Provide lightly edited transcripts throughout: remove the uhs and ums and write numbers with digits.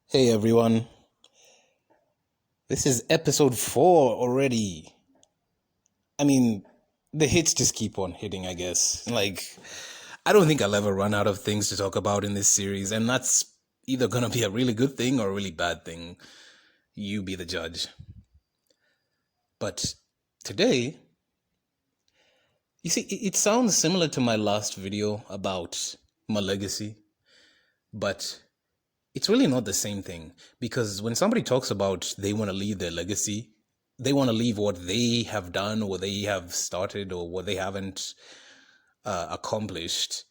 Hey everyone, this is episode 4 already. I mean, the hits just keep on hitting, I guess. I don't think I'll ever run out of things to talk about in this series, and that's either gonna be a really good thing or a really bad thing. You be the judge. But today, you see, it sounds similar to my last video about my legacy, but it's really not the same thing, because when somebody talks about they want to leave their legacy, they want to leave what they have done or they have started or what they haven't accomplished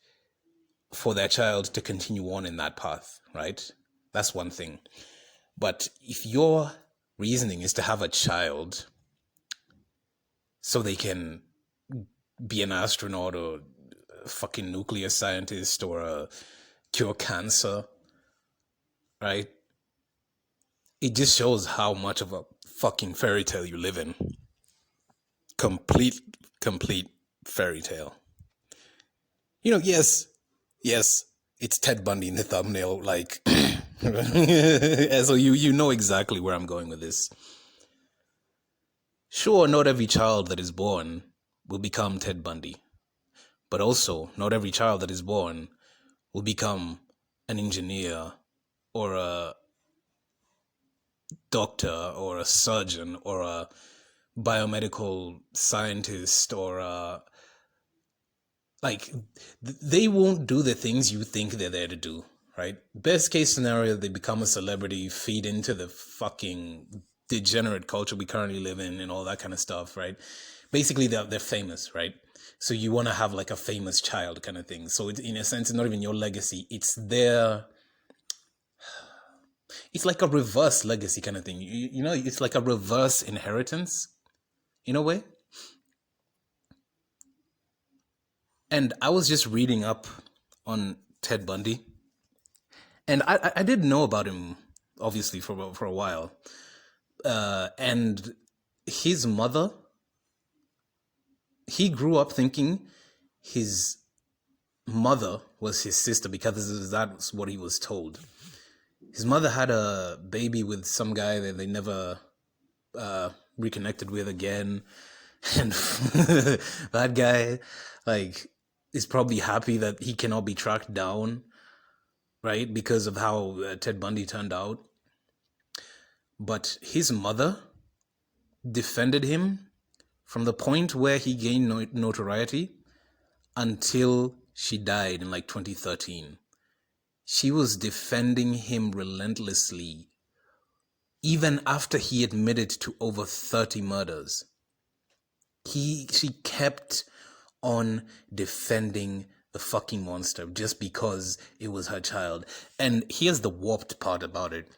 for their child to continue on in that path, right? That's one thing. But if your reasoning is to have a child so they can be an astronaut or a fucking nuclear scientist or cure cancer, right? It just shows how much of a fucking fairy tale you live in. Complete fairy tale. Yes, it's Ted Bundy in the thumbnail, so you know exactly where I'm going with this. Sure, not every child that is born will become Ted Bundy, but also not every child that is born will become an engineer or a doctor or a surgeon or a biomedical scientist or they won't do the things you think they're there to do, right? Best case scenario, they become a celebrity, feed into the fucking degenerate culture we currently live in and all that kind of stuff, right? Basically, they're famous, right? So you want to have like a famous child kind of thing. So in a sense, it's not even your legacy. It's like a reverse legacy kind of thing. It's like a reverse inheritance in a way. And I was just reading up on Ted Bundy, and I didn't know about him, obviously, for a while. And his mother, he grew up thinking his mother was his sister because that's what he was told. His mother had a baby with some guy that they never reconnected with again. And that guy, is probably happy that he cannot be tracked down, right? Because of how Ted Bundy turned out. But his mother defended him from the point where he gained notoriety until she died in 2013. She was defending him relentlessly, even after he admitted to over 30 murders. She kept on defending the fucking monster just because it was her child. And here's the warped part about it.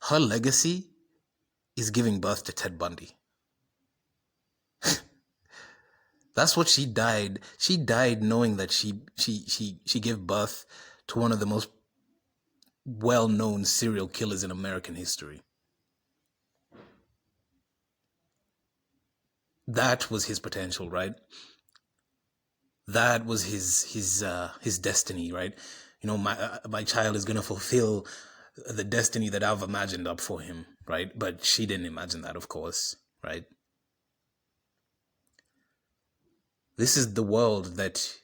Her legacy is giving birth to Ted Bundy. That's what she died. She died knowing that she gave birth to one of the most well-known serial killers in American history. That was his potential, right? That was his destiny, right? My child is gonna fulfill the destiny that I've imagined up for him, right? But she didn't imagine that, of course, right? This is the world that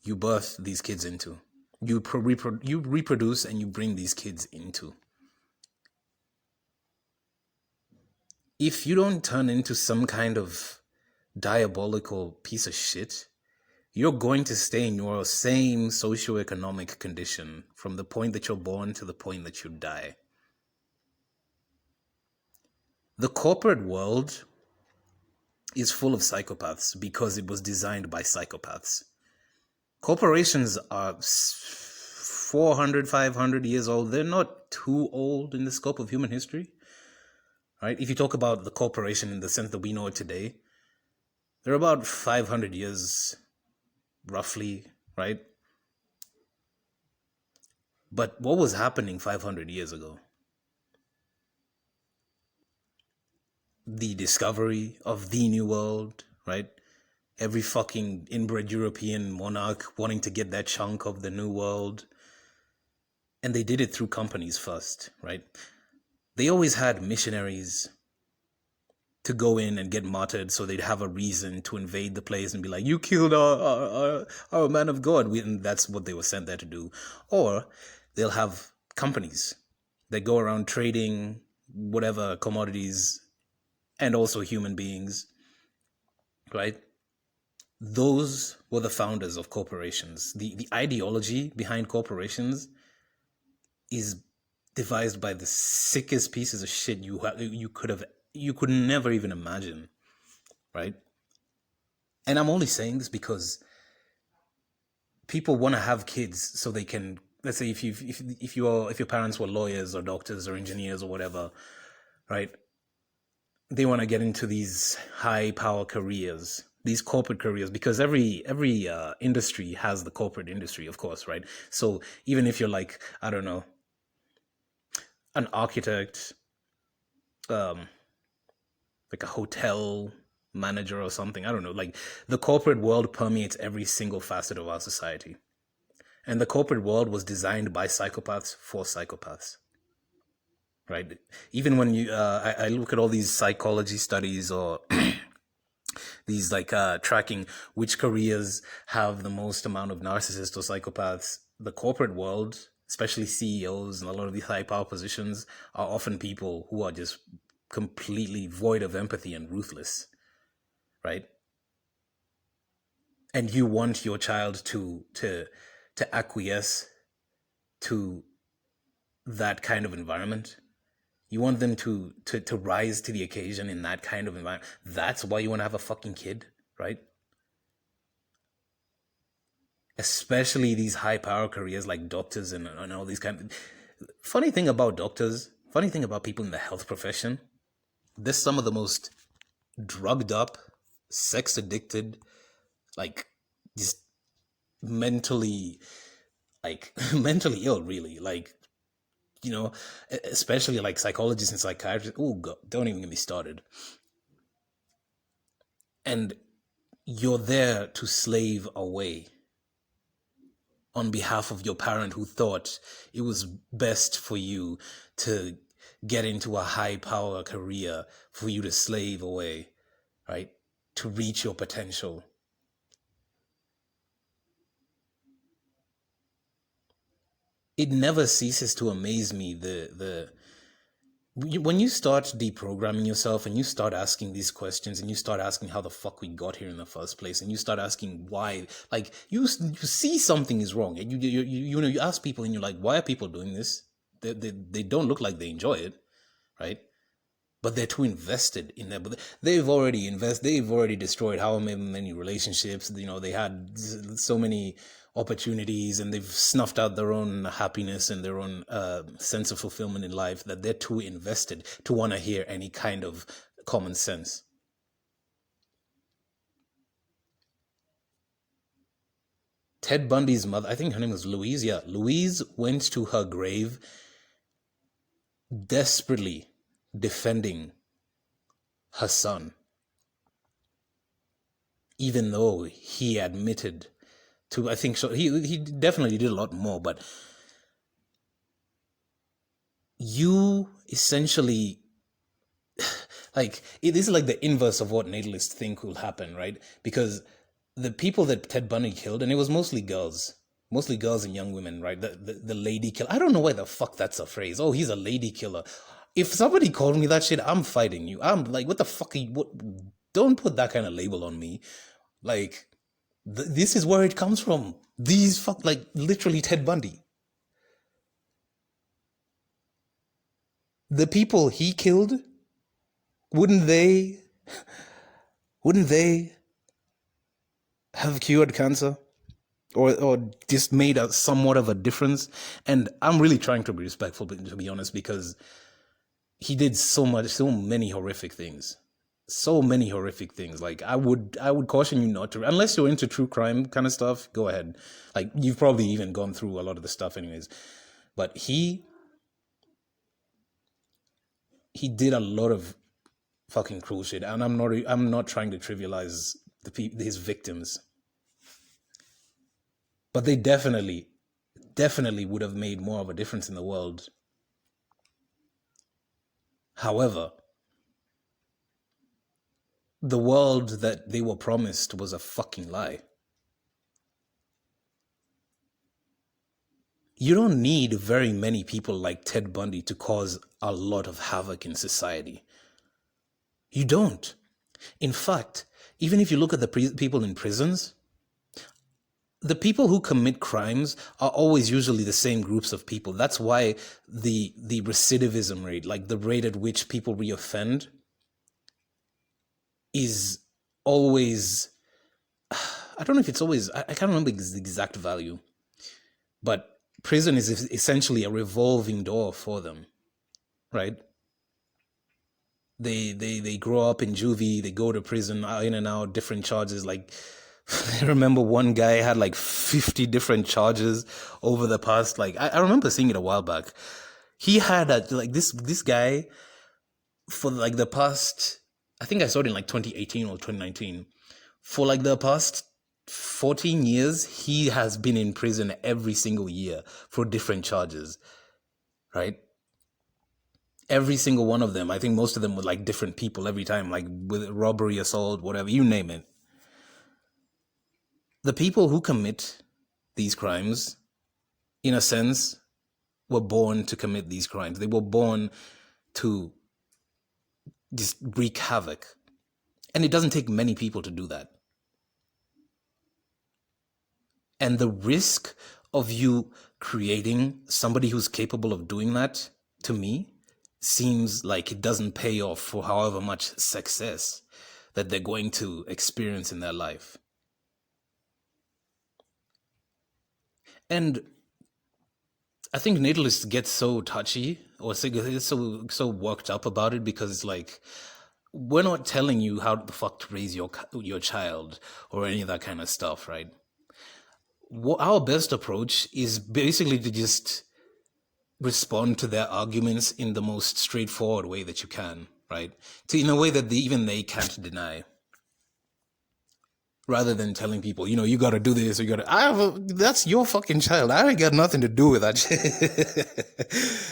you birth these kids into. You reproduce and you bring these kids into. If you don't turn into some kind of diabolical piece of shit, you're going to stay in your same socioeconomic condition from the point that you're born to the point that you die. The corporate world is full of psychopaths because it was designed by psychopaths. Corporations are 400, 500 years old. They're not too old in the scope of human history, right? If you talk about the corporation in the sense that we know it today, they're about 500 years, roughly, right? But what was happening 500 years ago? The discovery of the New World, right? Every fucking inbred European monarch wanting to get that chunk of the New World. And they did it through companies first, right? They always had missionaries to go in and get martyred so they'd have a reason to invade the place and be like, you killed our man of God. And that's what they were sent there to do. Or they'll have companies that go around trading whatever commodities and also human beings, right? Those were the founders of corporations. The ideology behind corporations is devised by the sickest pieces of shit you could never even imagine, right? And I'm only saying this because people want to have kids so they can, let's say if your parents were lawyers or doctors or engineers or whatever, right? They want to get into these high power careers, these corporate careers, because every industry has the corporate industry, of course, right? So even if you're like, I don't know, an architect, like a hotel manager or something, I don't know, like the corporate world permeates every single facet of our society. And the corporate world was designed by psychopaths for psychopaths, right? Even when I look at all these psychology studies or these like tracking which careers have the most amount of narcissists or psychopaths, the corporate world, especially CEOs and a lot of these high power positions, are often people who are just completely void of empathy and ruthless, right? And you want your child to acquiesce to that kind of environment. You want them to rise to the occasion in that kind of environment. That's why you want to have a fucking kid, right? Especially these high power careers like doctors and all these kind of... Funny thing about people in the health profession, they're some of the most drugged up, sex addicted, like just mentally ill, really. Like, you know, especially like psychologists and psychiatrists. Oh God, don't even get me started. And you're there to slave away on behalf of your parent who thought it was best for you to get into a high power career, for you to slave away, right? To reach your potential. It never ceases to amaze me when you start deprogramming yourself and you start asking these questions and you start asking how the fuck we got here in the first place, and you start asking why, like you see something is wrong, and you ask people and you're like, why are people doing this? They don't look like they enjoy it, right? But they're too invested in that. But they've already destroyed how many relationships. You know, they had so many opportunities, and they've snuffed out their own happiness and their own sense of fulfillment in life, that they're too invested to want to hear any kind of common sense. Ted Bundy's mother, I think her name was Louise. Yeah, Louise went to her grave desperately defending her son, even though he admitted to, I think so, he definitely did a lot more, but you essentially, like, this is like the inverse of what natalists think will happen, right? Because the people that Ted Bundy killed, and it was mostly girls and young women, right? The lady killer. I don't know why the fuck that's a phrase. Oh, he's a lady killer. If somebody called me that shit, I'm fighting you. I'm like, what the fuck are you, what? Don't put that kind of label on me. Like, this is where it comes from. These fuck, like, literally Ted Bundy. The people he killed, wouldn't they have cured cancer? Or just made a somewhat of a difference? And I'm really trying to be respectful, to be honest, because he did so many horrific things. Like, I would caution you not to, unless you're into true crime kind of stuff. Go ahead. Like, you've probably even gone through a lot of the stuff anyways. But he did a lot of fucking cruel shit, and I'm not trying to trivialize his victims, but they definitely definitely would have made more of a difference in the world. However, the world that they were promised was a fucking lie. You don't need very many people like Ted Bundy to cause a lot of havoc in society. You don't. In fact, even if you look at the people in prisons, the people who commit crimes are always usually the same groups of people. That's why the recidivism rate, like the rate at which people reoffend, is always, I don't know if it's always, I can't remember the exact value, but prison is essentially a revolving door for them, right? They grow up in juvie, they go to prison, in and out, different charges. Like, I remember one guy had like 50 different charges over the past, like, I remember seeing it a while back. He had this guy for like the past, I think I saw it in like 2018 or 2019. For like the past 14 years, he has been in prison every single year for different charges, right? Every single one of them. I think most of them were like different people every time, like with robbery, assault, whatever, you name it. The people who commit these crimes, in a sense, were born to commit these crimes. They were born to just wreak havoc. And it doesn't take many people to do that. And the risk of you creating somebody who's capable of doing that, to me, seems like it doesn't pay off for however much success that they're going to experience in their life. And I think natalists get so touchy or so worked up about it because it's like, we're not telling you how the fuck to raise your child or any of that kind of stuff, right? Our best approach is basically to just respond to their arguments in the most straightforward way that you can, right? In a way that even they can't deny. Rather than telling people, you got to do this, or that's your fucking child. I ain't got nothing to do with that shit.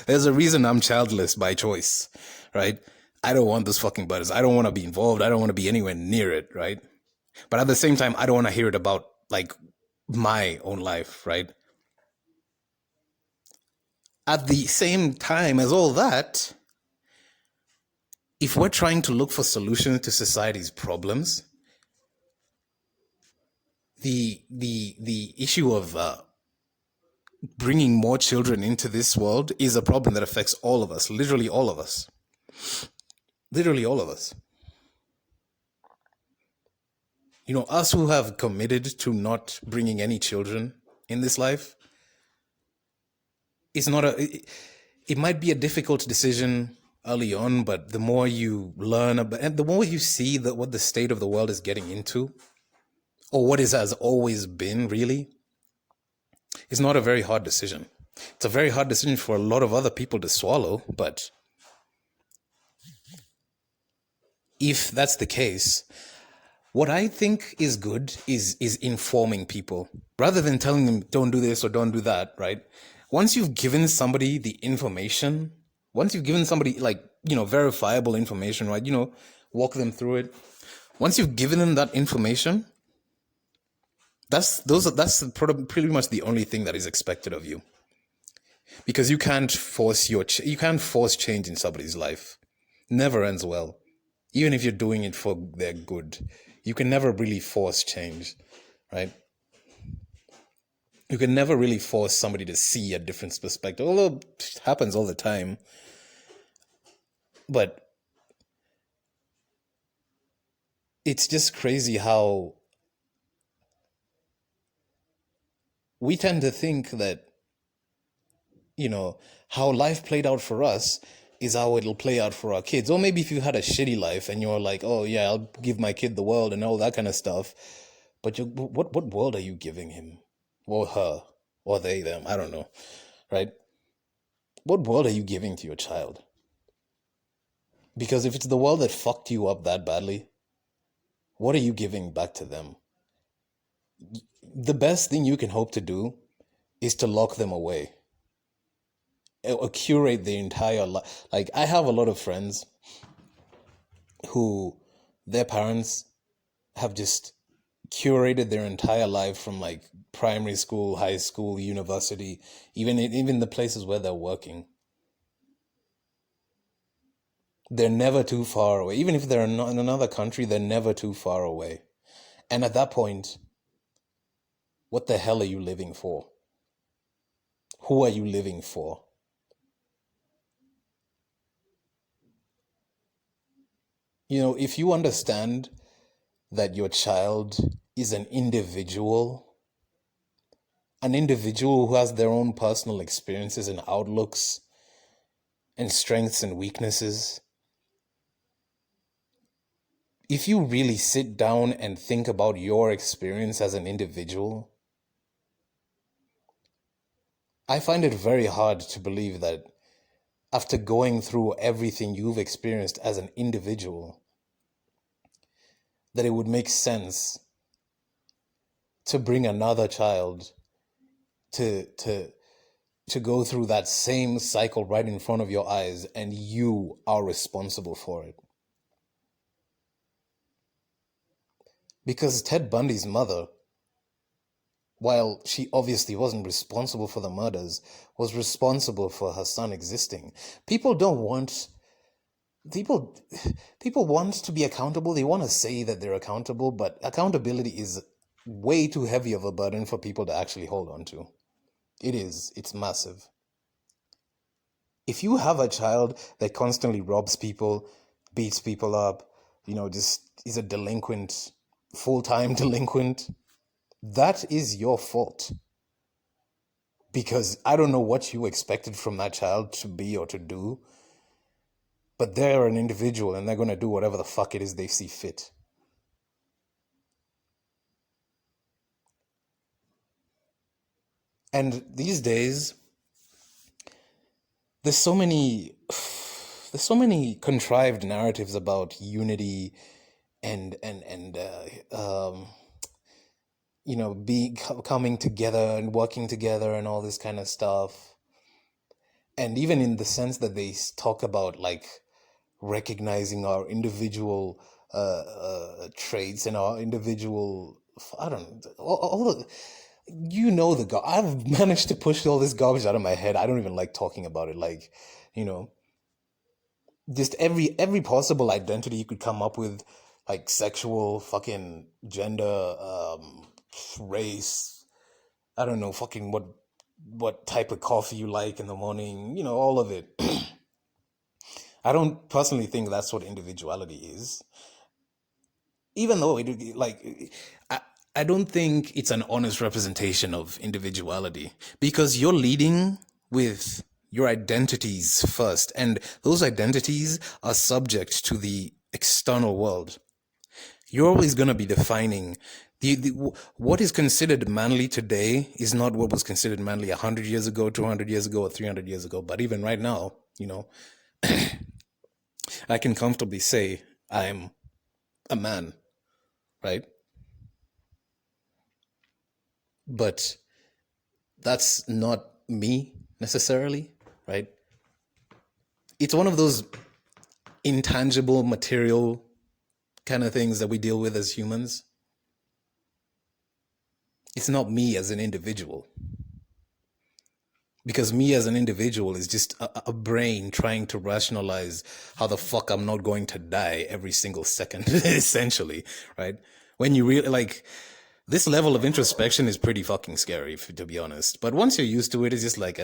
There's a reason I'm childless by choice, right? I don't want those fucking butters. I don't want to be involved. I don't want to be anywhere near it, right? But at the same time, I don't want to hear it about, like, my own life, right? At the same time as all that, if we're trying to look for solutions to society's problems, the issue of bringing more children into this world is a problem that affects all of us, literally all of us. Literally all of us. Us who have committed to not bringing any children in this life, it's not it might be a difficult decision early on, but the more you learn about, and the more you see what the state of the world is getting into, or what has always been, really, it's not a very hard decision. It's a very hard decision for a lot of other people to swallow, but if that's the case, what I think is good is informing people rather than telling them don't do this or don't do that, right? Once you've given somebody the information, once you've given somebody verifiable information, right? Walk them through it. Once you've given them that information, that's pretty much the only thing that is expected of you. Because you can't force change in somebody's life. Never ends well. Even if you're doing it for their good, you can never really force change, right? You can never really force somebody to see a different perspective, although it happens all the time. But it's just crazy how we tend to think that, how life played out for us is how it'll play out for our kids. Or maybe if you had a shitty life and you're like, oh yeah, I'll give my kid the world and all that kind of stuff. But what world are you giving him? Or her? Or they, them? I don't know. Right? What world are you giving to your child? Because if it's the world that fucked you up that badly, what are you giving back to them? The best thing you can hope to do is to lock them away or curate their entire life. Like, I have a lot of friends who their parents have just curated their entire life from like primary school, high school, university, even the places where they're working. They're never too far away. Even if they're in another country, they're never too far away. And at that point, what the hell are you living for? Who are you living for? You know, if you understand that your child is an individual who has their own personal experiences and outlooks and strengths and weaknesses, if you really sit down and think about your experience as an individual, I find it very hard to believe that after going through everything you've experienced as an individual, that it would make sense to bring another child to go through that same cycle right in front of your eyes, and you are responsible for it. Because Ted Bundy's mother, while she obviously wasn't responsible for the murders, was responsible for her son existing. People want to be accountable. They want to say that they're accountable, but accountability is way too heavy of a burden for people to actually hold on to. It's massive. If you have a child that constantly robs people, beats people up, just is a delinquent, full-time delinquent, that is your fault. Because I don't know what you expected from that child to be or to do, but they're an individual and they're going to do whatever the fuck it is they see fit. And these days, there's so many contrived narratives about unity and coming together and working together and all this kind of stuff. And even in the sense that they talk about like recognizing our individual traits and our individual, I don't know, all the, I've managed to push all this garbage out of my head. I don't even like talking about it. Like, just every possible identity you could come up with, like sexual, fucking gender, race, I don't know, fucking what type of coffee you like in the morning, all of it. I don't personally think that's what individuality is. Even though I don't think it's an honest representation of individuality, because you're leading with your identities first, and those identities are subject to the external world. You're always going to be defining what is considered manly today is not what was considered manly 100 years ago, 200 years ago, or 300 years ago. But even right now, I can comfortably say I'm a man, right? But that's not me necessarily, right? It's one of those intangible material kind of things that we deal with as humans. It's not me as an individual. Because me as an individual is just a brain trying to rationalize how the fuck I'm not going to die every single second, essentially, right? When you really, like, this level of introspection is pretty fucking scary, to be honest. But once you're used to it, it's just like,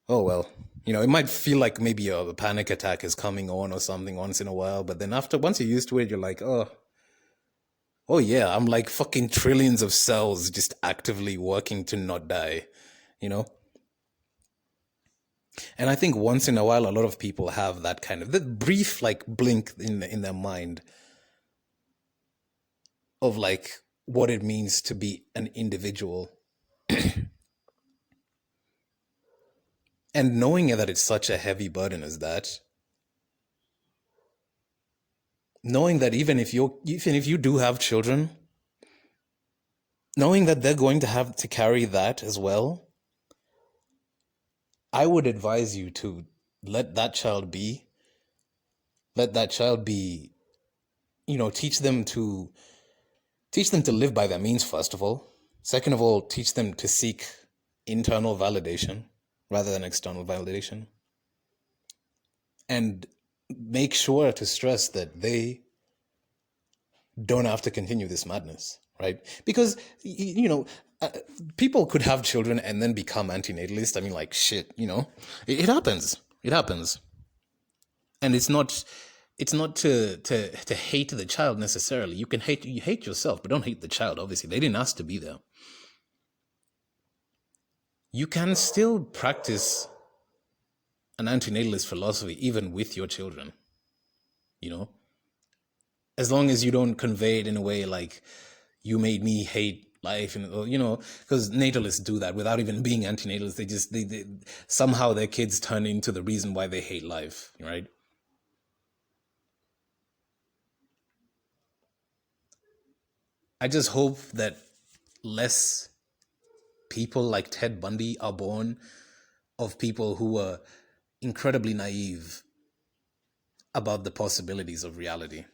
oh well. It might feel like maybe a panic attack is coming on or something once in a while, but then once you're used to it, you're like, oh yeah, I'm like fucking trillions of cells just actively working to not die, And I think once in a while, a lot of people have that kind of that brief like blink in their mind of like what it means to be an individual. And knowing that it's such a heavy burden as that, knowing that even if you do have children, knowing that they're going to have to carry that as well, I would advise you to let that child be. Let that child be, teach them to live by their means, first of all. Second of all, teach them to seek internal validation rather than external validation. And make sure to stress that they don't have to continue this madness, right? Because, people could have children and then become anti-natalist. I mean, like, shit, it happens. It happens. And it's not to hate the child necessarily. You hate yourself, but don't hate the child. Obviously, they didn't ask to be there. You can still practice an antinatalist philosophy even with your children, as long as you don't convey it in a way like, you made me hate life, and because natalists do that without even being antinatalists. They somehow their kids turn into the reason why they hate life, right? I just hope that less people like Ted Bundy are born of people who were incredibly naive about the possibilities of reality.